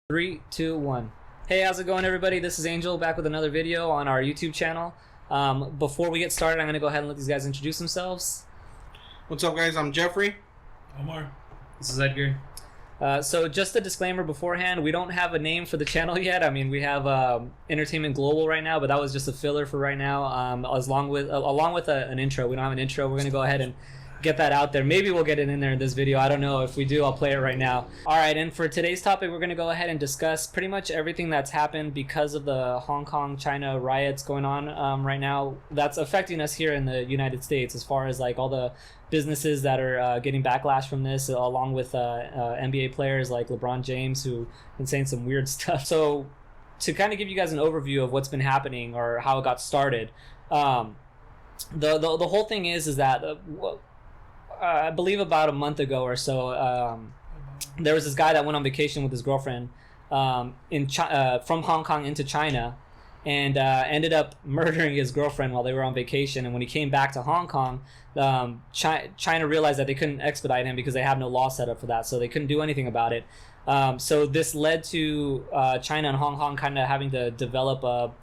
Three, two, one. Hey, how's it going, everybody? This is Angel back with another video on our YouTube channel. Before we get started, I'm going to go ahead and let these guys introduce themselves. What's up, guys? I'm Jeffrey. Omar. This is Edgar. So just a disclaimer beforehand, we don't have a name for the channel yet. I mean, we have Entertainment Global right now, but that was just a filler for right now. Along with an intro. We don't have an intro. We're going to go ahead and get that out there. Maybe we'll get it in there in this video. I don't know. If we do, I'll play it right now. All right, and for today's topic, we're going to go ahead and discuss pretty much everything that's happened because of the Hong Kong, China riots going on right now. That's affecting us here in the United States, as far as like all the businesses that are getting backlash from this, along with NBA players like Lebron James, who've been saying some weird stuff. So to kind of give you guys an overview of what's been happening or how it got started, the whole thing is that I believe about a month ago or so, there was this guy that went on vacation with his girlfriend from Hong Kong into China, and ended up murdering his girlfriend while they were on vacation. And when he came back to Hong Kong, China realized that they couldn't expedite him because they have no law set up for that, so they couldn't do anything about it. So this led to China and Hong Kong kind of having to develop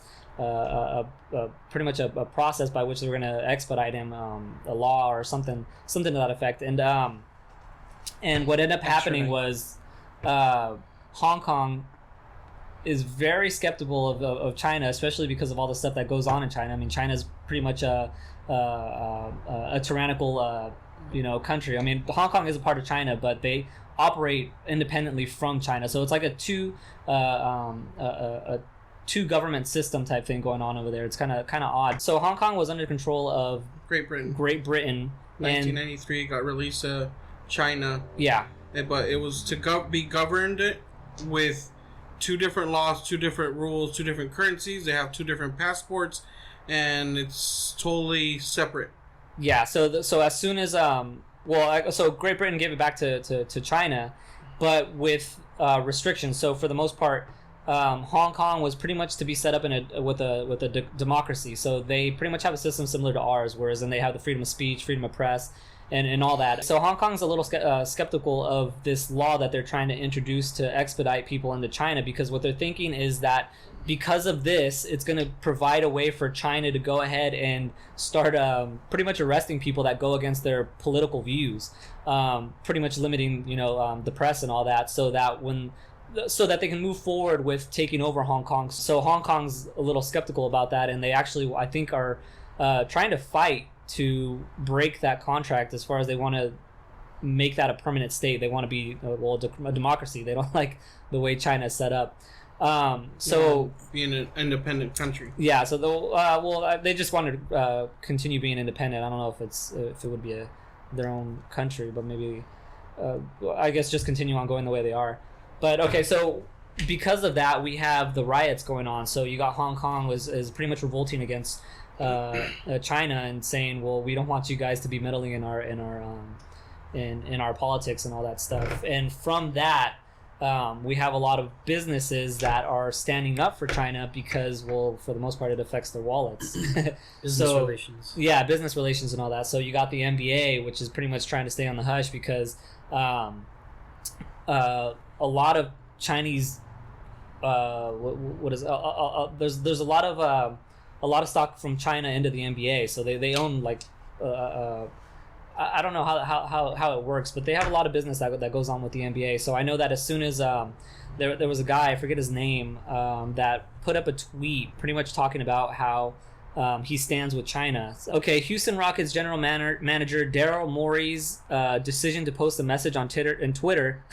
pretty much a process by which they were going to expedite him, a law or something to that effect. And what ended up happening was Hong Kong is very skeptical of China, especially because of all the stuff that goes on in China. I mean, China's pretty much a tyrannical country. I mean, Hong Kong is a part of China, but they operate independently from China, so it's like a two government system type thing going on over there. It's kind of odd. So Hong Kong was under control of Great Britain. 1993 got released to China. Yeah. But it was to be governed with two different laws, two different rules, two different currencies. They have two different passports, and it's totally separate. Yeah. So as soon as so Great Britain gave it back to China, but with restrictions. So for the most part, Hong Kong was pretty much to be set up with a democracy. So they pretty much have a system similar to ours, whereas then they have the freedom of speech, freedom of press, and all that. So Hong Kong's a little skeptical of this law that they're trying to introduce to expedite people into China, because what they're thinking is that because of this, it's going to provide a way for China to go ahead and start pretty much arresting people that go against their political views, pretty much limiting the press and all that, so that they can move forward with taking over Hong Kong. So Hong Kong's a little skeptical about that, and they actually, I think, are trying to fight to break that contract, as far as they want to make that a permanent state. They want to be a democracy. They don't like the way China is set up. Being an independent country. Yeah. So they just want to continue being independent. I don't know if it would be their own country, but maybe I guess just continue on going the way they are. But okay, so because of that, we have the riots going on. So you got Hong Kong is pretty much revolting against China and saying, well, we don't want you guys to be meddling in our politics and all that stuff. And from that, we have a lot of businesses that are standing up for China because, well, for the most part, it affects their wallets. Business relations. Yeah, business relations and all that. So you got the NBA, which is pretty much trying to stay on the hush because a lot of Chinese there's a lot of stock from China into the NBA, so they own like I don't know how it works, but they have a lot of business that goes on with the NBA. So I know that as soon as there was a guy, I forget his name, that put up a tweet pretty much talking about how he stands with China. Okay, Houston Rockets general manager Daryl Morey's decision to post a message on Twitter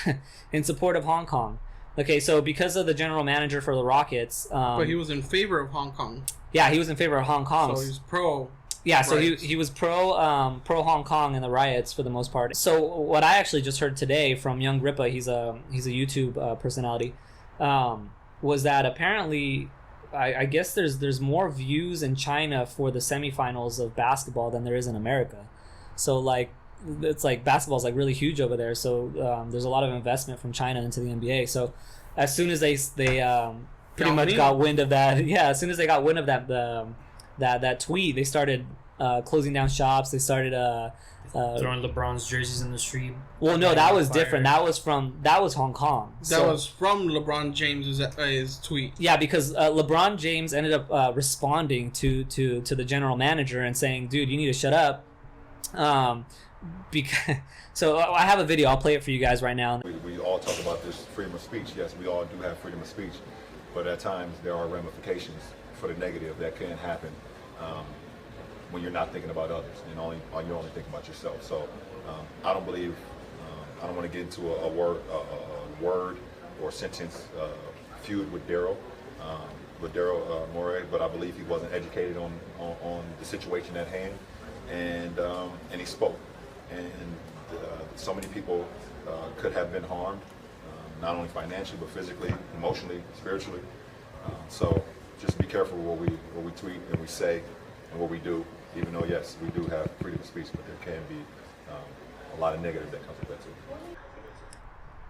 in support of Hong Kong. Okay, so because of the general manager for the Rockets, but he was in favor of Hong Kong. Yeah, he was in favor of Hong Kong. So he's pro. Yeah, so he was pro Hong Kong in the riots for the most part. So what I actually just heard today from Young Ripa, he's a YouTube personality, was that apparently, I guess there's more views in China for the semifinals of basketball than there is in America. So like it's like basketball's like really huge over there. So there's a lot of investment from China into the NBA. So as soon as they pretty much got wind of that, as soon as they got wind of that tweet, they started closing down shops. They started throwing LeBron's jerseys in the street. Well, no, that was different. That was Hong Kong. That was from LeBron James' his tweet. Yeah, because LeBron James ended up responding to the general manager and saying, "Dude, you need to shut up." Because so I have a video. I'll play it for you guys right now. We all talk about this freedom of speech. Yes, we all do have freedom of speech, but at times there are ramifications for the negative that can happen when you're not thinking about others and you're only thinking about yourself. So I don't believe I don't want to get into a word or sentence feud with Daryl Morey, but I believe he wasn't educated on the situation at hand, and he spoke. And so many people could have been harmed, not only financially, but physically, emotionally, spiritually. So just be careful what we tweet and we say and what we do, even though, yes, we do have freedom of speech, but there can be a lot of negative that comes with that too.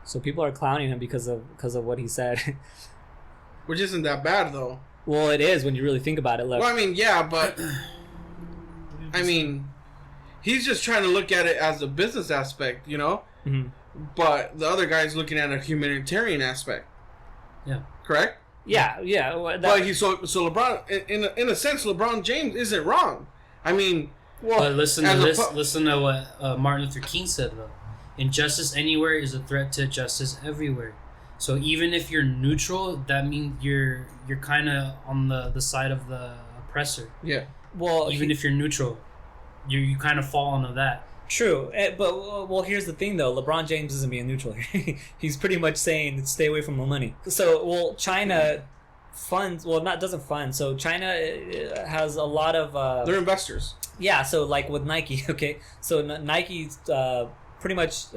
So people are clowning him because of what he said. Which isn't that bad, though. Well, it is when you really think about it. Look. Well, I mean, yeah, but... I mean... He's just trying to look at it as a business aspect, you know? Mm-hmm. But the other guy's looking at a humanitarian aspect. Yeah. Correct? Yeah, yeah. Well, but so LeBron, in a sense, LeBron James isn't wrong. I mean... Well, but listen to what Martin Luther King said, though. Injustice anywhere is a threat to justice everywhere. So even if you're neutral, that means you're kind of on the side of the oppressor. Yeah. Well, even if you're neutral, you kind of fall into that. True, but here's the thing though. LeBron James isn't being neutral here. He's pretty much saying stay away from the money. So China funds. Well, doesn't fund. So China has a lot of. They're investors. Yeah. So like with Nike, okay. So Nike pretty much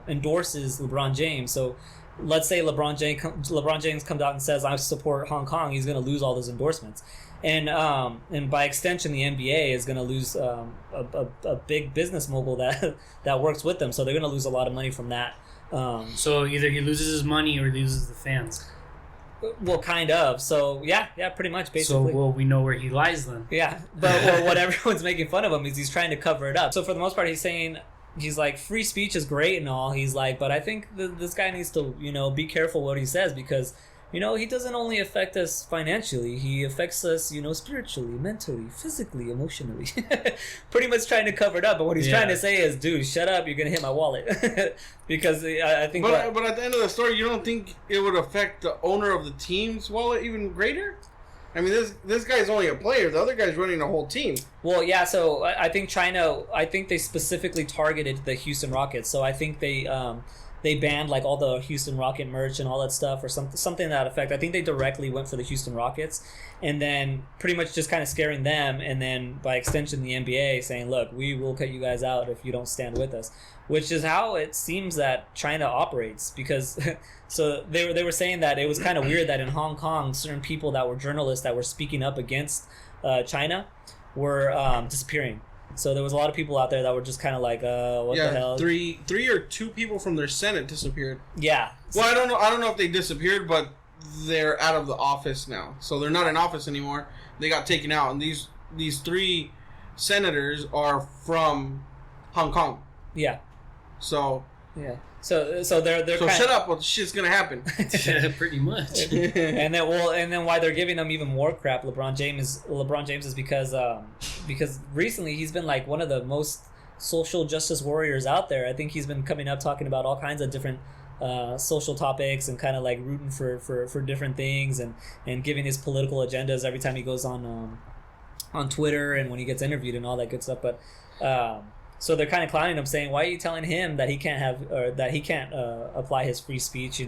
endorses LeBron James. So let's say LeBron James comes out and says I support Hong Kong. He's going to lose all those endorsements. And by extension, the NBA is going to lose a big business mogul that works with them. So they're going to lose a lot of money from that. So either he loses his money or he loses the fans. Well, kind of. So yeah, pretty much, basically. So we know where he lies then. Yeah, but what everyone's making fun of him is he's trying to cover it up. So for the most part, he's like, free speech is great and all. He's like, but I think this guy needs to, be careful what he says because. He doesn't only affect us financially. He affects us, spiritually, mentally, physically, emotionally. Pretty much trying to cover it up. But what he's trying to say is, dude, shut up. You're going to hit my wallet. Because I think... But at the end of the story, you don't think it would affect the owner of the team's wallet even greater? I mean, this guy's only a player. The other guy's running a whole team. Well, yeah, so I think China... I think they specifically targeted the Houston Rockets. So I think they banned like all the Houston Rocket merch and all that stuff or something to that effect. I think they directly went for the Houston Rockets and then pretty much just kind of scaring them and then by extension the NBA saying, look, we will cut you guys out if you don't stand with us, which is how it seems that China operates because so they were saying that it was kind of weird that in Hong Kong certain people that were journalists that were speaking up against China were disappearing. So there was a lot of people out there that were just kind of like, what the hell? Three or two people from their Senate disappeared. Yeah. Well, I don't know if they disappeared, but they're out of the office now. So they're not in office anymore. They got taken out, and these three senators are from Hong Kong. Yeah. So. Yeah. So they're so shut up, what shit's gonna happen. Yeah, pretty much. and then why they're giving them even more crap, LeBron James is because recently he's been like one of the most social justice warriors out there. I think he's been coming up talking about all kinds of different social topics and kind of like rooting for different things and giving his political agendas every time he goes on Twitter and when he gets interviewed and all that good stuff. But so they're kind of clowning him, saying, "Why are you telling him that he can't apply his free speech,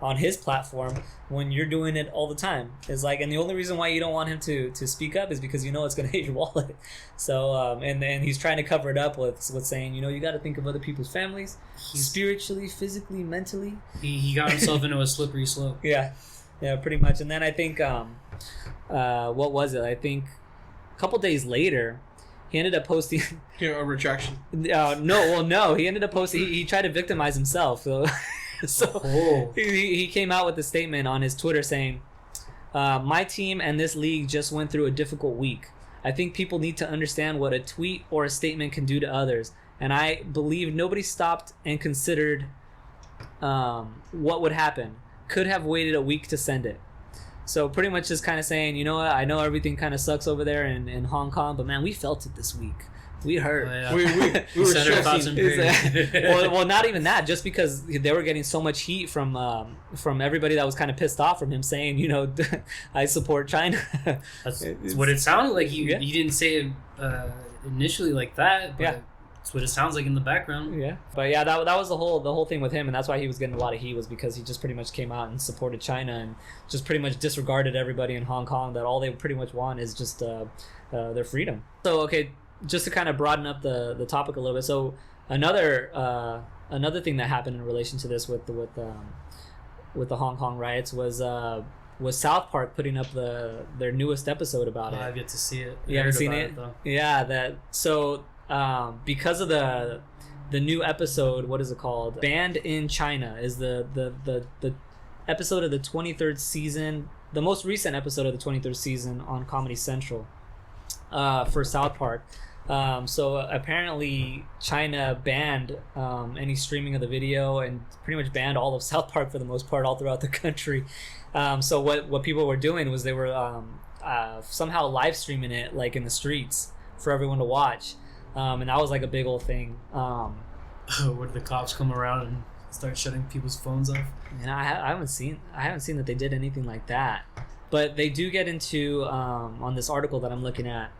on his platform when you're doing it all the time?" It's like, and the only reason why you don't want him to speak up is because it's going to hit your wallet. So and he's trying to cover it up with saying, you got to think of other people's families, spiritually, physically, mentally. He got himself into a slippery slope. Yeah, pretty much. And then I think what was it? I think a couple days later. He ended up posting a retraction. No. He ended up posting. He tried to victimize himself. So he came out with a statement on his Twitter saying, "My team and this league just went through a difficult week. I think people need to understand what a tweet or a statement can do to others. And I believe nobody stopped and considered what would happen. Could have waited a week to send it. So pretty much just kind of saying, you know what, I know everything kind of sucks over there in Hong Kong, but man, we felt it this week. We hurt. Oh, yeah. We were stressing. well, not even that. Just because they were getting so much heat from everybody that was kind of pissed off from him saying, you know, I support China. That's what it sounded like. He didn't say it initially like that. But that's what it sounds like in the background. Yeah, but yeah, that was the whole thing with him, and that's why he was getting a lot of heat, was because he just pretty much came out and supported China and just pretty much disregarded everybody in Hong Kong, that all they pretty much want is just their freedom. So okay, just to kind of broaden up the topic a little bit. So another thing that happened in relation to this with the Hong Kong riots was South Park putting up their newest episode about it. I've yet to see it. You haven't seen it? Yeah, because of the new episode, what is it called? Banned in China is the episode of the 23rd season, the most recent episode of the 23rd season on Comedy Central for South Park. So apparently China banned any streaming of the video and pretty much banned all of South Park for the most part all throughout the country. So what people were doing was they were somehow live streaming it like in the streets for everyone to watch. And that was like a big old thing. Where the cops come around and start shutting people's phones off? And I haven't seen that they did anything like that. But they do get into on this article that I'm looking at.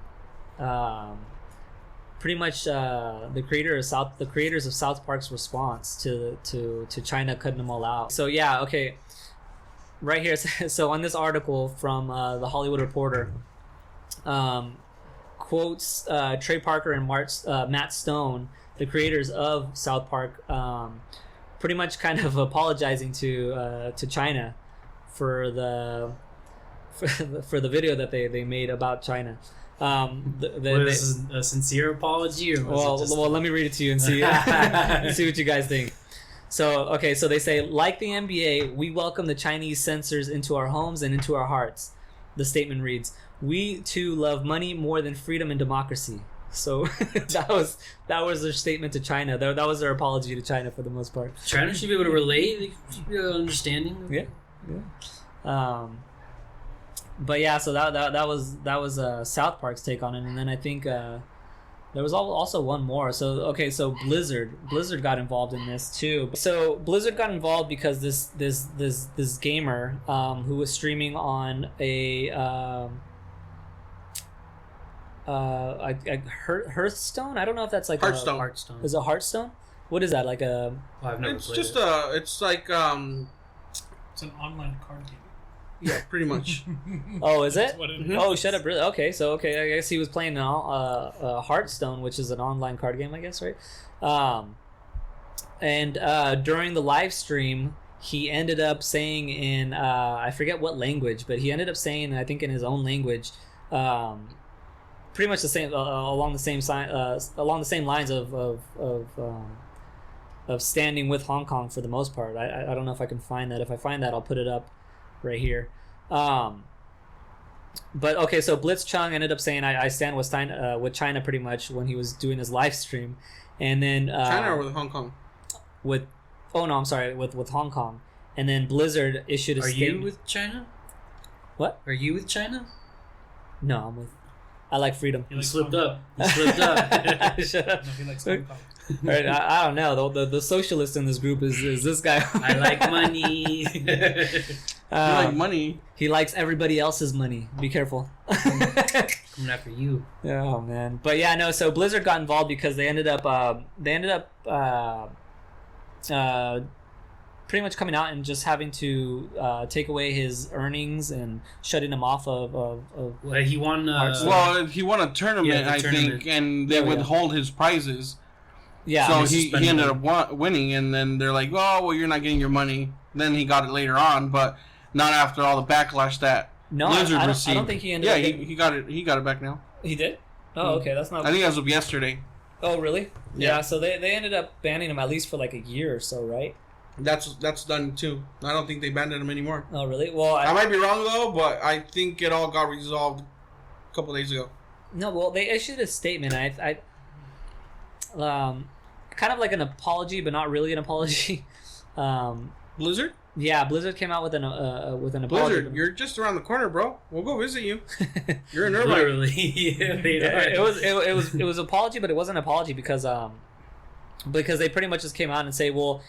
Pretty much the creators of South Park's response to China cutting them all out. So yeah, okay. Right here, so on this article from the Hollywood Reporter, quotes Trey Parker and Matt Stone, the creators of South Park, pretty much kind of apologizing to China for the video that they made about China. This is a sincere apology, or well, let me read it to you and see see what you guys think. So they say, like the NBA, we welcome the Chinese censors into our homes and into our hearts. The statement reads, "We too love money more than freedom and democracy." So that was their statement to China. That was their apology to China for the most part. China should be able to relate. They should be understanding. Yeah. But yeah, so that was South Park's take on it, and then I think there was also one more. So Blizzard got involved in this too. So Blizzard got involved because this gamer who was streaming on a Hearthstone. I don't know if that's like Hearthstone. Hearthstone. Is it Hearthstone? What is that, like a? Oh, I've never It's played just it. it's like It's an online card game. yeah, pretty much. Oh, is it? That's what it is. Oh, shut up! Really? Okay, so I guess he was playing Hearthstone, which is an online card game, I guess, right? And during the live stream, he ended up saying in I forget what language, but he ended up saying, I think in his own language, pretty much the same along the same lines of standing with Hong Kong for the most part. I don't know if I can find that. If I find that, I'll put it up right here. But okay, so Blitz Chung ended up saying, I stand with China pretty much when he was doing his live stream. And then China or with Hong Kong? with Hong Kong. And then Blizzard issued a Are statement. you with China? What? Are you with China? No, I like freedom. He You likes slipped Hong up. You slipped up. Shut up. Kong. No, he likes Hong Kong. All right, I don't know. The socialist in this group is this guy. I like money. You like money. He likes everybody else's money. Be careful. Coming after you. Oh man, but yeah, no. So Blizzard got involved because they ended up pretty much coming out and just having to take away his earnings and shutting him off of Well, he won. Well, he won a tournament, Yeah, the I tournament. think, and they Yeah. withhold his prizes. yeah. So they he suspended ended him. up winning, and then they're like, "Oh, well, you're not getting your money." Then he got it later on, but not after all the backlash that no, Blizzard I received. don't think he ended Yeah, up. Getting, he got it. He got it back now. he did. Oh, okay, that's not. I think as of yesterday. Oh, really? Yeah. Yeah. So they ended up banning him at least for like a year or so, right? That's done too. I don't think they banned him anymore. Oh, really? Well, I might be wrong though, but I think it all got resolved a couple days ago. No, well, they issued a statement. Kind of like an apology, but not really an apology. Blizzard? Yeah, Blizzard came out with an apology. Blizzard, you're just around the corner, bro. We'll go visit you. You're in Irvine. Literally. Yeah, they are. It was apology, but it wasn't an apology because they pretty much just came out and say, well,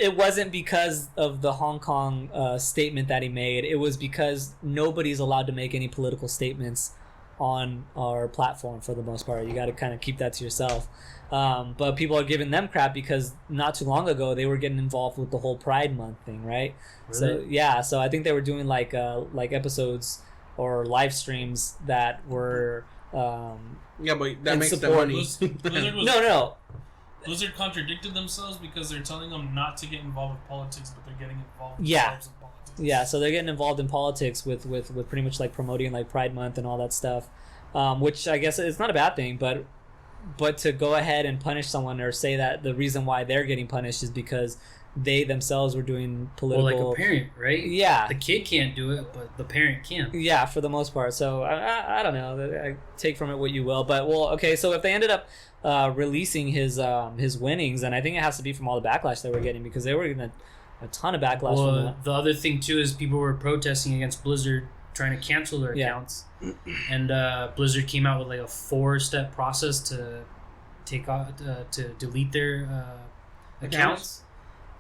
it wasn't because of the Hong Kong statement that he made. It was because nobody's allowed to make any political statements on our platform for the most part. You got to kind of keep that to yourself. But people are giving them crap because not too long ago they were getting involved with the whole Pride Month thing, right? Really? So I think they were doing like episodes or live streams that were Yeah, but that in makes them support. money. Blizzard was, no. Blizzard contradicted themselves because they're telling them not to get involved with politics, but they're getting involved Yeah. themselves in politics. Yeah, so they're getting involved in politics with pretty much like promoting like Pride Month and all that stuff, which I guess it's not a bad thing, but to go ahead and punish someone or say that the reason why they're getting punished is because they themselves were doing political. Well, like a parent, right? Yeah. The kid can't do it, but the parent can. Yeah, for the most part. So I don't know. I take from it what you will. But well, okay. So if they ended up releasing his winnings, then I think it has to be from all the backlash they were getting because they were getting a ton of backlash. Well, from that. the other thing too is people were protesting against Blizzard trying to cancel their Yeah. accounts, and Blizzard came out with like a 4-step process to take off to delete their accounts,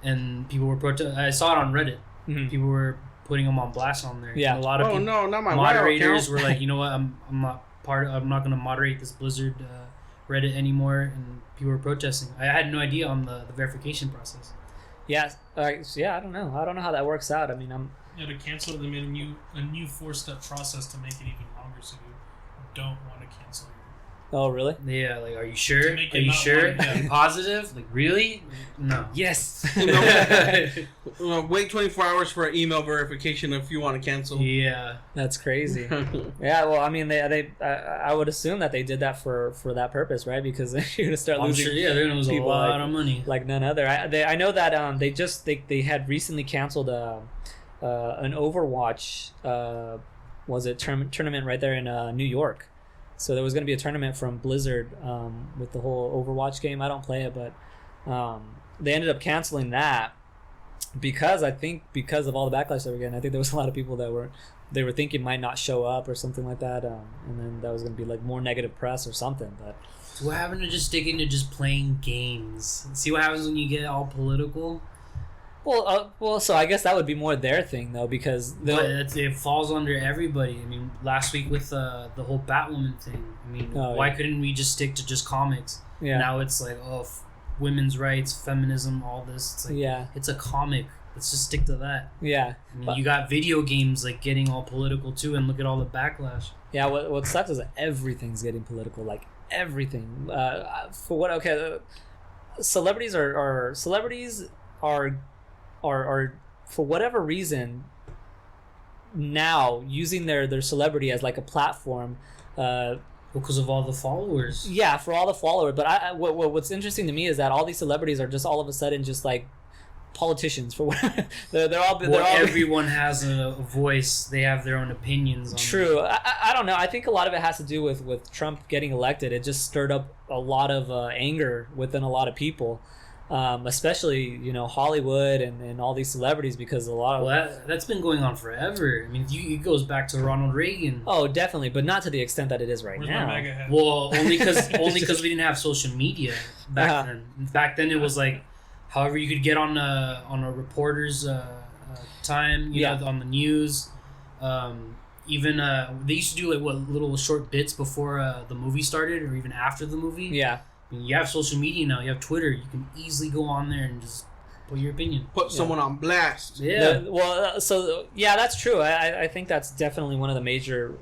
and people were I saw it on Reddit. Mhm. People were putting them on blast on there. Yeah. And a lot of Oh people, no, not my moderators WoW were account. like, you know what, I'm not going to moderate this Blizzard Reddit anymore, and people were protesting. I had no idea on the verification process. Yeah. Yeah. I don't know. I don't know how that works out. I mean, Yeah, to cancel it, they made a new 4-step process to make it even longer, so you don't want to cancel your. Oh, really? Yeah, like, are you sure? To make Are it you not sure? one, yeah. Are you positive? Like, really? No. Yes. Wait 24 hours for an email verification if you want to cancel. Yeah. That's crazy. Yeah, well, I mean, I would assume that they did that for that purpose, right? Because you're gonna start I'm losing sure, yeah, they're going to lose a people lot of money. like none other. I know that they had recently canceled an Overwatch tournament right there in New York. So there was going to be a tournament from Blizzard with the whole Overwatch game. I don't play it, but they ended up canceling that because of all the backlash they were getting. I think there was a lot of people that were thinking might not show up or something like that, and then that was going to be like more negative press or something. But So what happened to just sticking to just playing games? See what happens when you get all political? well, so I guess that would be more their thing though, because But it falls under everybody. I mean, last week with the whole Batwoman thing. I mean, why couldn't we just stick to just comics? yeah, Now it's like, women's rights, feminism, all this. It's like, yeah, it's a comic. Let's just stick to that. yeah. I mean, But- you got video games like getting all political too, and look at all the backlash. Yeah, what sucks is that everything's getting political, like everything. For what? Okay, celebrities are for whatever reason now using their celebrity as like a platform. Because of all the followers. Yeah, for all the followers. But what's interesting to me is that all these celebrities are just all of a sudden just like politicians for whatever. they're all Everyone has a voice. They have their own opinions on True. I don't know. I think a lot of it has to do with Trump getting elected. It just stirred up a lot of anger within a lot of people, especially Hollywood and all these celebrities, because a lot of that's been going on forever. I mean, it goes back to Ronald Reagan. oh, definitely, but not to the extent that it is right Where's now. my MAGA hat? Well, only because we didn't have social media back then. Back then, it was like, however you could get on a reporter's time, on the news. Even they used to do like little short bits before the movie started, or even after the movie. Yeah. I mean, you have social media now. You have Twitter. You can easily go on there and just put your opinion. Put someone on blast. Yeah. That's true. I think that's definitely one of the major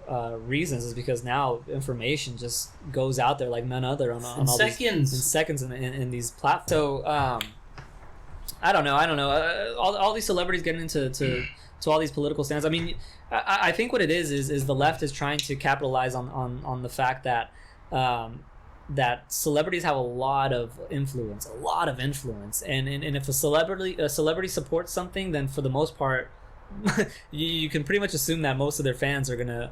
reasons, is because now information just goes out there like none other on all seconds. in seconds in these platforms. So I don't know. All these celebrities getting into all these political stands. I mean, I think what it is the left is trying to capitalize on the fact that that celebrities have a lot of influence, and if a celebrity supports something, then for the most part, you can pretty much assume that most of their fans are gonna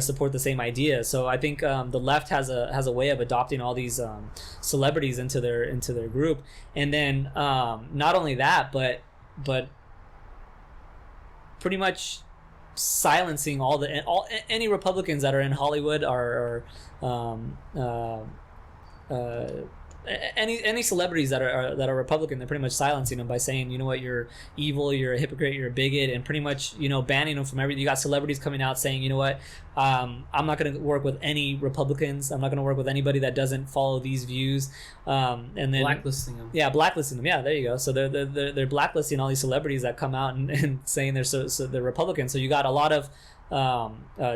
support the same idea. So I think the left has a way of adopting all these celebrities into their group, and then not only that, but pretty much silencing any Republicans that are in Hollywood or any celebrities that are Republican. They're pretty much silencing them by saying, you know what, you're evil, you're a hypocrite, you're a bigot, and pretty much, you know, banning them from everything. You got celebrities coming out saying, you know what, I'm not going to work with any Republicans. I'm not going to work with anybody that doesn't follow these views. And then blacklisting them. Yeah, blacklisting them. Yeah, there you go. So they're blacklisting all these celebrities that come out and saying they're Republicans. So you got a lot of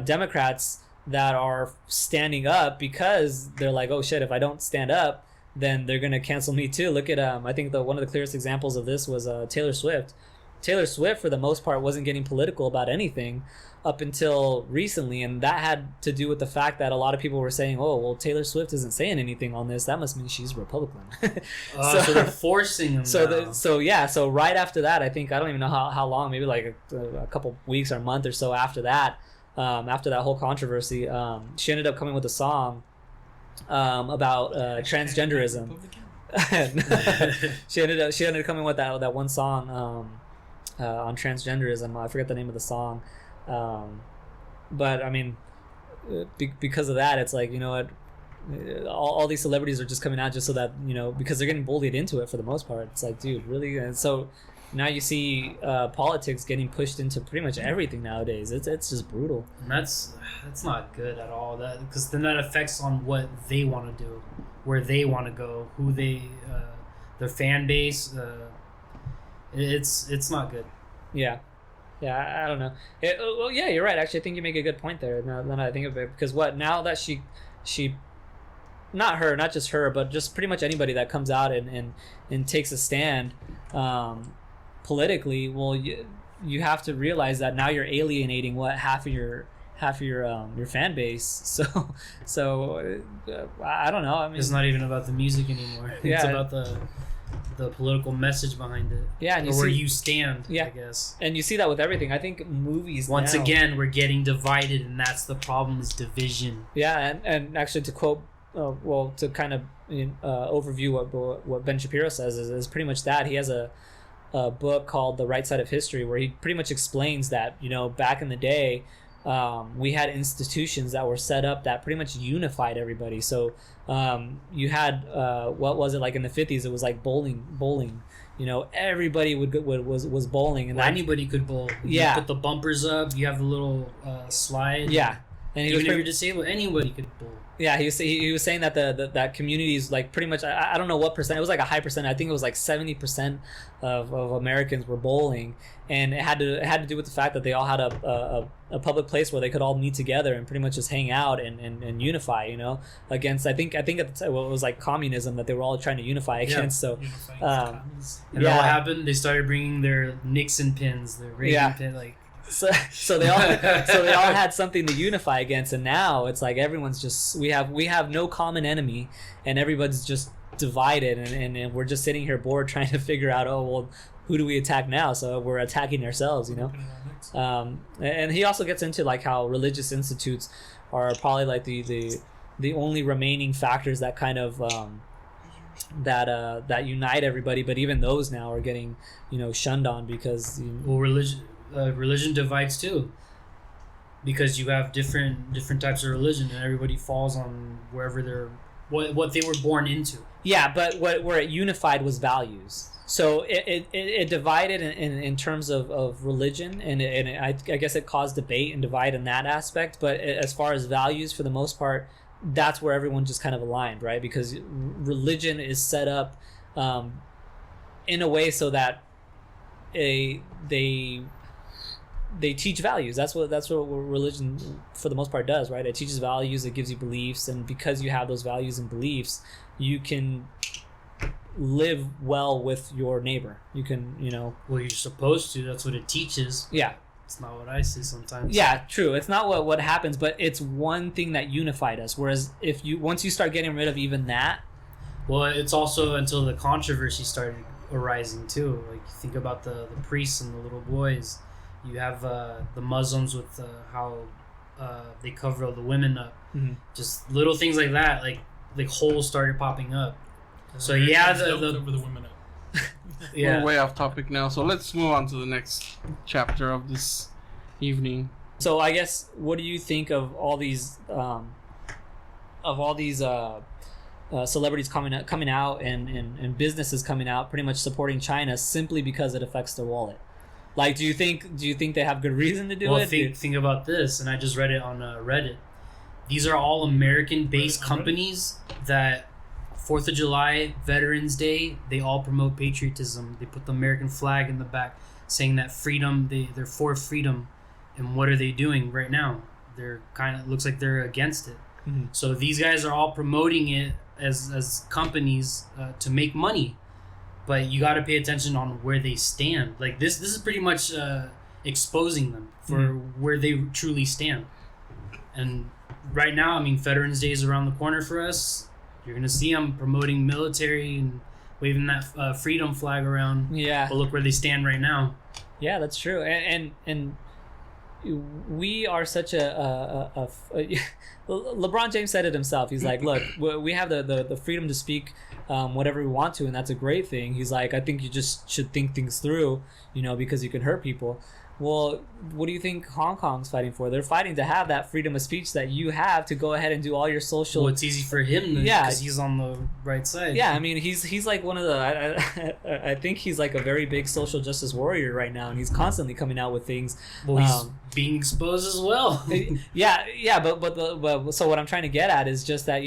Democrats that are standing up because they're like, oh shit, if I don't stand up, then they're gonna cancel me too. Look at I think one of the clearest examples of this was Taylor Swift. Taylor Swift, for the most part, wasn't getting political about anything up until recently, and that had to do with the fact that a lot of people were saying, "Oh, well, Taylor Swift isn't saying anything on this. That must mean she's Republican." So they're forcing them. So right after that, I think I don't even know how long, maybe like a couple weeks or a month or so after that whole controversy, she ended up coming with a song about transgenderism. she ended up coming with that one song on transgenderism. I forget the name of the song, but I mean, because of that, it's like, you know what, all these celebrities are just coming out just so that, you know, because they're getting bullied into it for the most part. It's like, dude, really? And so now you see politics getting pushed into pretty much everything nowadays. It's just brutal. And that's not good at all. That, because then that affects on what they want to do, where they want to go, who they, their fan base. It's not good. Yeah, I don't know. Well, yeah, you're right. Actually, I think you make a good point there. Now that I think of it, because now that she, not just her, but just pretty much anybody that comes out and takes a stand, politically, well, you have to realize that now you're alienating half of your fan base. So I don't know. I mean, it's not even about the music anymore. Yeah. It's about the political message behind it. Yeah, and where you stand. Yeah, I guess. And you see that with everything. I think movies. Once again, we're getting divided, and that's the problem: is division. Yeah, and actually, to quote, to kind of overview what Ben Shapiro says is pretty much that. He has a book called The Right Side of History, where he pretty much explains that, you know, back in the day, we had institutions that were set up that pretty much unified everybody. So you had what was it, like in the 50s? It was like bowling. You know, everybody was bowling, and anybody could bowl. You put the bumpers up. You have the little slide. Yeah, and even if you're disabled, anybody could bowl. Yeah, he was saying that that communities, like, pretty much, I don't know what percent, it was like a high percent. I think it was like 70% of Americans were bowling, and it had to do with the fact that they all had a public place where they could all meet together and pretty much just hang out and unify, you know, against, I think at the time, it was like communism that they were all trying to unify against. So and then what happened? They started bringing their Nixon pins, their Reagan pin, like. So they all had something to unify against, and now it's like everyone's just we have no common enemy, and everybody's just divided, and we're just sitting here bored trying to figure out, oh well, who do we attack now? So we're attacking ourselves, you know. And he also gets into like how religious institutes are probably like the only remaining factors that kind of that unite everybody, but even those now are getting, you know, shunned on because religion divides too, because you have different types of religion, and everybody falls on wherever they're what they were born into. Yeah, but where it unified was values. So it divided in terms of religion, and I guess it caused debate and divide in that aspect. But as far as values, for the most part, that's where everyone just kind of aligned, right? Because religion is set up in a way so that they teach values. That's what religion for the most part does, right? It teaches values, it gives you beliefs, and because you have those values and beliefs, you can live well with your neighbor. You can, you know. Well, you're supposed to. That's what it teaches. Yeah. It's not what I see sometimes. Yeah, true. It's not what happens, but it's one thing that unified us. Whereas once you start getting rid of even that. Well, it's also until the controversy started arising too. Like, think about the priests and the little boys. You have the Muslims with how they cover all the women up. Mhm. Just little things like that, like holes started popping up. So Americans yeah, don't cover the women up. We're way off topic now, so let's move on to the next chapter of this evening. So I guess, what do you think of all these celebrities coming out and businesses coming out, pretty much supporting China simply because it affects their wallet? Like, do you think they have good reason to do well, it? Think about this, and I just read it on Reddit. These are all American-based companies that 4th of July, Veterans Day, they all promote patriotism. They put the American flag in the back, saying that freedom, they're for freedom. And what are they doing right now? They're looks like they're against it. Mm-hmm. So these guys are all promoting it as companies to make money. But you got to pay attention on where they stand. Like this is pretty much exposing them for where they truly stand. And right now, I mean, Veterans Day is around the corner for us. You're gonna see them promoting military and waving that freedom flag around. Yeah. But look where they stand right now. Yeah, that's true. And we are such a LeBron James said it himself. He's like, look, we have the freedom to speak whatever we want to, and that's a great thing. He's like, I think you just should think things through, because you can hurt people. Well, what do you think Hong Kong's fighting for? They're fighting to have that freedom of speech that you have to go ahead and do all your social. Well, it's easy for him, because he's on the right side. Yeah, I mean, he's like one of the. I think he's like a very big social justice warrior right now, and he's constantly coming out with things. Well, he's being exposed as well. yeah, but so what I'm trying to get at is just that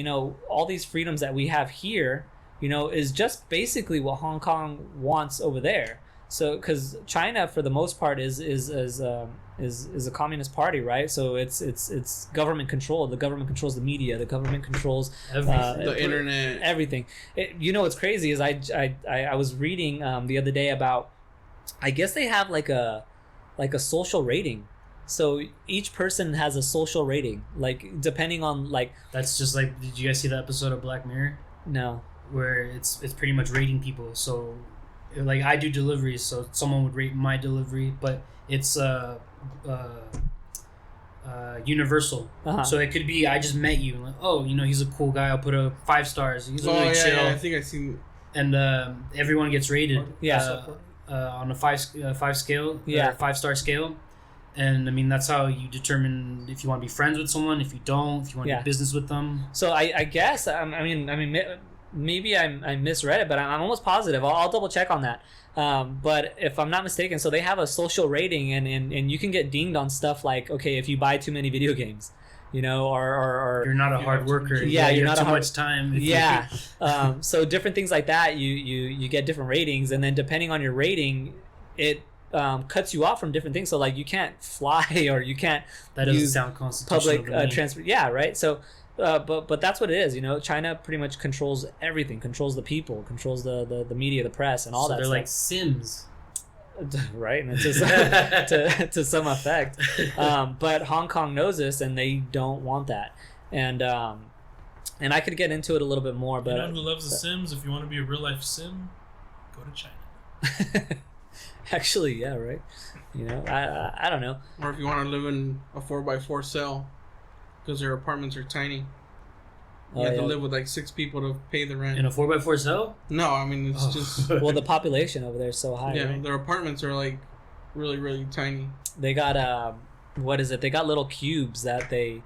all these freedoms that we have here, is just basically what Hong Kong wants over there. So, because China, for the most part, is a communist party, right? So it's government control. The government controls the media. The government controls the internet. Everything. What's crazy is I was reading the other day about, I guess they have like a social rating. So each person has a social rating, like depending on like. That's just like. Did you guys see the episode of Black Mirror? No. Where it's pretty much rating people. So. Like I do deliveries, so someone would rate my delivery, but it's universal. Uh-huh. So it could be I just met you, like, oh, he's a cool guy. I'll put a 5 stars. He's really chill. Yeah, I think I've seen. And everyone gets rated. Yeah. On a 5 scale. Yeah. 5-star scale. And I mean that's how you determine if you want to be friends with someone, if you don't, if you want to do business with them. So I guess I mean. Maybe I misread it, but I'm almost positive. I'll double check on that. But if I'm not mistaken, so they have a social rating, and you can get dinged on stuff like, okay, if you buy too many video games, or you're not a hard worker. Yeah, you're not too much time. Yeah. So different things like that, you get different ratings, and then depending on your rating, it cuts you off from different things. So like you can't fly or you can't. That doesn't sound constitutional. Public transport. Yeah, right. So. But that's what it is, China pretty much controls everything, controls the people, controls the media, the press, and all that. They're stuff. like Sims, right? And to some effect. But Hong Kong knows this, and they don't want that. And I could get into it a little bit more, but who loves the Sims? If you want to be a real life Sim, go to China. Actually, yeah, right. I don't know. Or if you want to live in a 4x4 cell. Because their apartments are tiny. You have to live with like 6 people to pay the rent. In a 4x4 cell? No, I mean it's just. Well, the population over there is so high. Yeah, right? their apartments are like really, really tiny. They got what is it? They got little cubes that they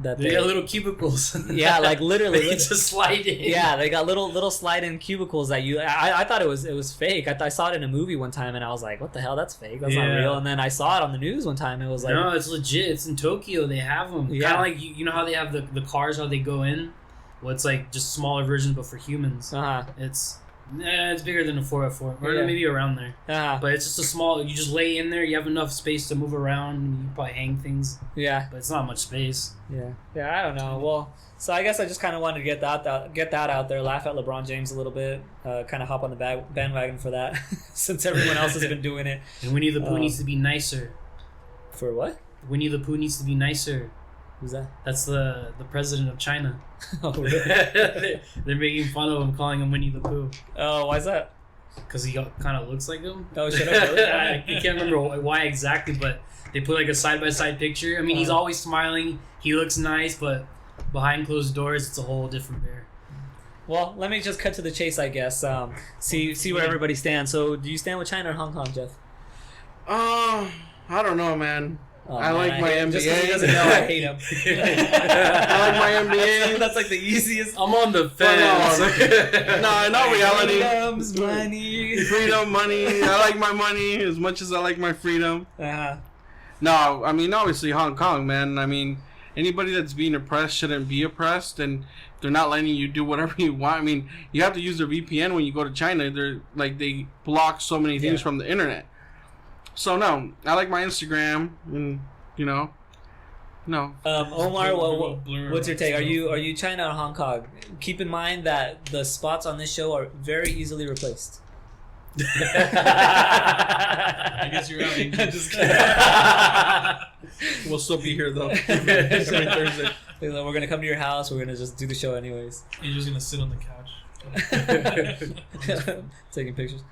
got little cubicles. Yeah, like literally. They just slide in. Yeah, they got little slide-in cubicles that you. I thought it was fake. I saw it in a movie one time, and I was like, "What the hell? That's fake. That's not real." And then I saw it on the news one time. And it was like, no, it's legit. It's in Tokyo. They have them. Yeah. Kind of like you know how they have the cars, how they go in. Well, it's like just smaller versions, but for humans. It's bigger than a 4x4, or maybe around there. But it's just a small. You just lay in there. You have enough space to move around. You probably hang things. Yeah, but it's not much space. Yeah. I don't know. Well, so I guess I just kind of wanted to get that out there. Laugh at LeBron James a little bit. Kind of hop on the bandwagon for that, since everyone else has been doing it. And Winnie the Pooh needs to be nicer. For what? Winnie the Pooh needs to be nicer. Who's that? That's the president of China. Oh, really? They're making fun of him, calling him Winnie the Pooh. Oh, why's that? Because he kind of looks like him. Oh, shut up. Really? I can't remember why exactly, but they put like a side-by-side picture. I mean, he's always smiling. He looks nice, but behind closed doors, it's a whole different bear. Well, let me just cut to the chase, I guess. See where everybody stands. So, do you stand with China or Hong Kong, Jeff? I don't know, man. Oh, I like my NBA. Just 'cause he doesn't know, I hate him. I like my NBA. That's like the easiest. I'm on the fence. No, in all reality, Freedom's money. freedom, money. I like my money as much as I like my freedom. Uh-huh. No, I mean, obviously Hong Kong, man. I mean, anybody that's being oppressed shouldn't be oppressed, and they're not letting you do whatever you want. I mean, you have to use their VPN when you go to China. They're like, they block so many things from the internet. So no, I like my Instagram, and no. Omar, what's your take? Are you China or Hong Kong? Keep in mind that the spots on this show are very easily replaced. I guess you're out. I'm just kidding. We'll still be here though every Thursday. We're gonna come to your house. We're gonna just do the show anyways. You're just gonna sit on the couch. Taking pictures.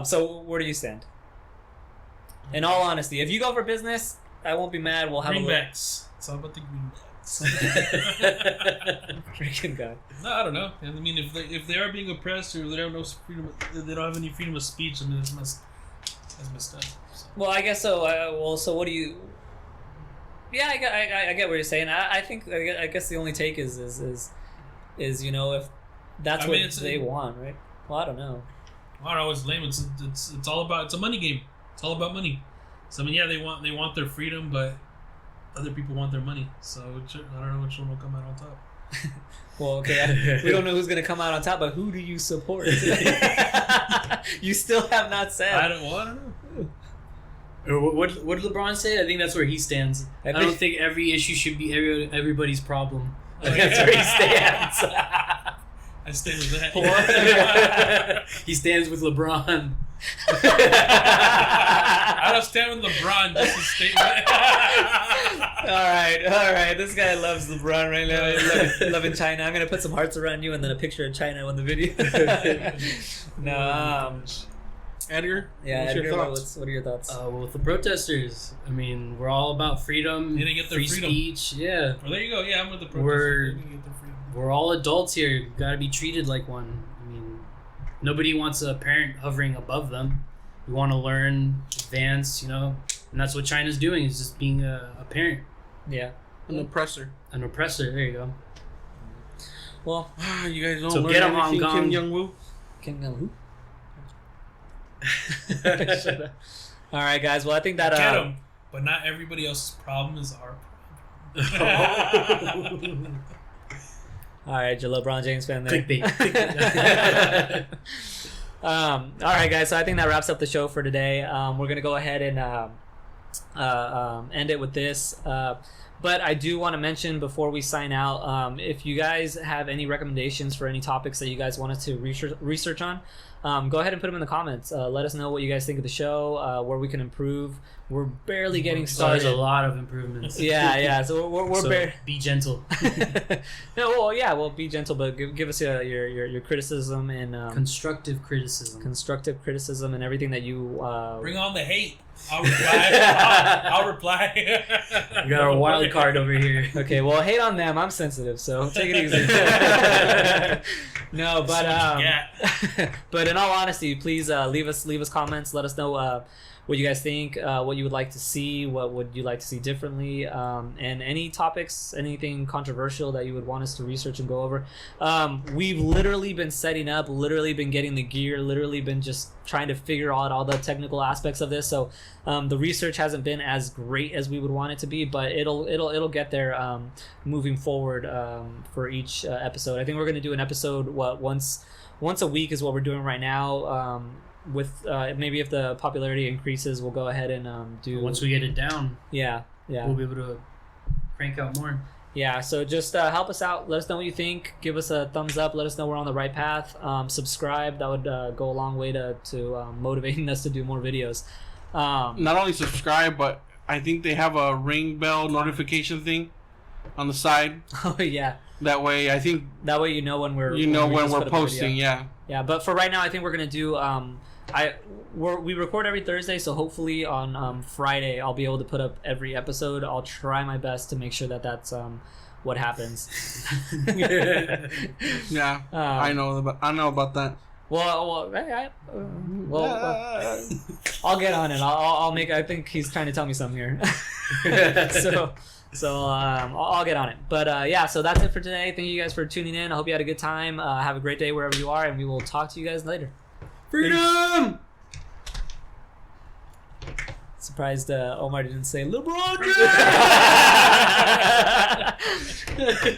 So where do you stand? In all honesty, if you go for business, I won't be mad. We'll have Greenbacks. It's all about the greenbacks. Freaking guy. No, I don't know. I mean, if they are being oppressed or they don't have no freedom, they don't have any freedom of speech. I mean, that's messed up. So. Well, I guess so. So what do you? Yeah, I get what you're saying. I guess the only take is if that's what they want, right? Well, I don't know. I don't know. It's lame. It's all about. It's a money game. It's all about money. So I mean, yeah, they want their freedom, but other people want their money. So I don't know which one will come out on top. Well, okay, we don't know who's gonna come out on top, but who do you support? You still have not said. I don't know. What did LeBron say? I think that's where he stands. I don't think every issue should be everybody's problem. I think that's where he stands. I stand with that. He stands with LeBron. I don't stand with LeBron. Just a statement. All right. This guy loves LeBron right now. Loving China. I'm gonna put some hearts around you and then a picture of China on the video. No. Edgar? Yeah, what's Edgar, your thoughts? what are your thoughts? Well, with the protesters, I mean, we're all about freedom, They didn't get their free freedom. speech. Yeah, Well, there you go. Yeah, I'm with the protesters. They didn't get their freedom. we're all adults here. You gotta be treated like one. I mean, nobody wants a parent hovering above them. We want to learn, advance, and that's what China's doing, is just being a parent. Yeah. An oppressor. An oppressor. There you go. Well, You guys don't So learn get 'em, Hong anything, Kong. Kim Jong-woo? Kim Jong-un. Shut up. All right, guys. Well, I think that Get them, but not everybody else's problem is our problem. All right, you're a LeBron James fan there. Clickbait. All right, guys. So I think that wraps up the show for today. We're gonna go ahead and end it with this. But I do want to mention before we sign out, if you guys have any recommendations for any topics that you guys want us to research on, go ahead and put them in the comments. Let us know what you guys think of the show, where we can improve. We're barely getting started. There's a lot of improvements. Yeah. So we're be gentle. Well, be gentle, but give us your criticism and Constructive criticism. constructive criticism and everything that you Bring on the hate. I'll reply. I'll reply. You got our wild card over here. Okay, well, hate on them. I'm sensitive, so take it easy. No, but but in all honesty, please leave us comments. Let us know what you guys think, what you would like to see, what would you like to see differently, and any topics, anything controversial that you would want us to research and go over. We've literally been setting up, literally been getting the gear, literally been just trying to figure out all the technical aspects of this. So the research hasn't been as great as we would want it to be, but it'll get there moving forward for each episode. I think we're going to do an episode once a week is what we're doing right now. With maybe if the popularity increases, we'll go ahead and do. Once we get it down, yeah, we'll be able to crank out more. Yeah, so just help us out. Let us know what you think. Give us a thumbs up. Let us know we're on the right path. Subscribe. That would go a long way to motivating us to do more videos. Not only subscribe, but I think they have a ring bell notification thing on the side. Oh yeah. That way, I think that way you know when we're when we're posting. Yeah. Yeah, but for right now, I think we're gonna do. We record every Thursday, so hopefully on Friday I'll be able to put up every episode. I'll try my best to make sure that that's what happens. Yeah, I know about that. Well, I'll get on it. I'll make. I think he's trying to tell me something here. So I'll get on it. But yeah, so that's it for today. Thank you guys for tuning in. I hope you had a good time. Have a great day wherever you are, and we will talk to you guys later. Freedom! Surprised Omar didn't say LeBron James.